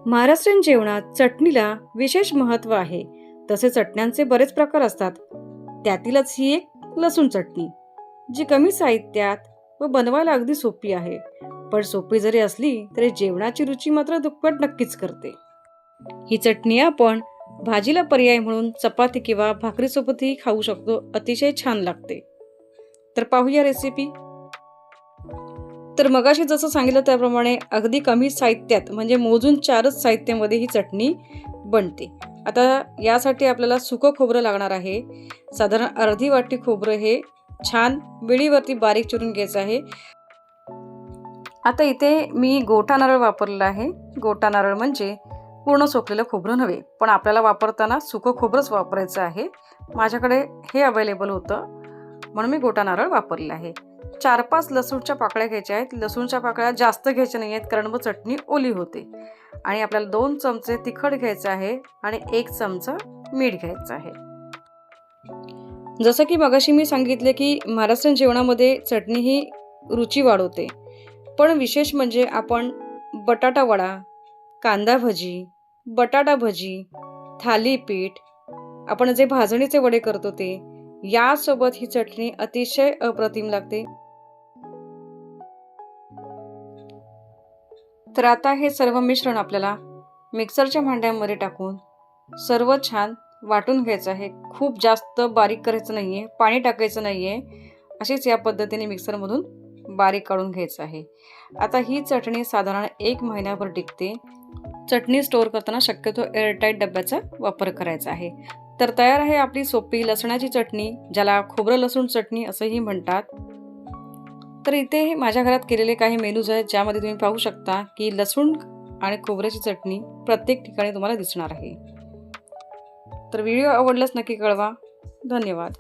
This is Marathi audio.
महाराष्ट्रीयन जेवणात चटणीला विशेष महत्त्व आहे. तसे चटण्यांचे बरेच प्रकार असतात. त्यातीलच ही एक लसूण चटणी, जी कमी साहित्यात व बनवायला अगदी सोपी आहे. पण सोपी जरी असली तरी जेवणाची रुची मात्र दुप्पट नक्कीच करते. ही चटणी आपण भाजीला पर्याय म्हणून चपाती किंवा भाकरीसोबतही खाऊ शकतो. अतिशय छान लागते. तर पाहूया रेसिपी. तर मगाशी जसं सांगितलं त्याप्रमाणे अगदी कमी साहित्यात म्हणजे मोजून 4च साहित्यामध्ये ही चटणी बनते. आता यासाठी आपल्याला सुकं खोबरं लागणार आहे. साधारण अर्धी वाटी खोबरं हे छान विळीवरती बारीक चिरून घ्यायचं आहे. आता इथे मी गोटा नारळ वापरलेला आहे. गोटा नारळ म्हणजे पूर्ण सोकलेलं खोबरं नव्हे, पण आपल्याला वापरताना सुकं खोबरंच वापरायचं आहे. माझ्याकडे हे अवेलेबल होतं म्हणून मी गोटा नारळ वापरलेला आहे. 4-5 लसूणच्या पाकळ्या घ्यायच्या आहेत. लसूणच्या पाकळ्या जास्त घ्यायच्या नाही आहेत कारण मग चटणी ओली होते. आणि आपल्याला 2 चमचे तिखट घ्यायचं आहे आणि 1 चमचा मीठ घ्यायचं आहे. जसं की मगाशी मी सांगितले की महाराष्ट्रीयन जेवणामध्ये चटणी ही रुची वाढवते. पण विशेष म्हणजे आपण बटाटा वडा, कांदा भजी, बटाटा भजी, थालीपीठ, आपण जे भाजणीचे वडे करतो ते, यासोबत ही चटणी अतिशय अप्रतिम लागते. तर आता हे सर्व मिश्रण आपल्याला मिक्सरच्या भांड्यामध्ये टाकून सर्व छान वाटून घ्यायचं आहे. खूप जास्त बारीक करायचं नाही आहे, पाणी टाकायचं नाही आहे. अशीच या पद्धतीने मिक्सरमधून बारीक काढून घ्यायचं आहे. आता ही चटणी साधारण 1 महिन्याभर टिकते. चटणी स्टोअर करताना शक्यतो एअरटाईट डब्याचा वापर करायचा आहे. तर तयार आहे आपली सोपी लसणाची चटणी, ज्याला खोबरं लसूण चटणी असंही म्हणतात. तर इथे माझ्या घरात केलेले काही मेनूज आहेत, ज्यामध्ये तुम्ही पाहू शकता की लसूण आणि खोबऱ्याची चटणी प्रत्येक ठिकाणी तुम्हाला दिसणार आहे. तर व्हिडिओ आवडल्यास नक्की कळवा. धन्यवाद.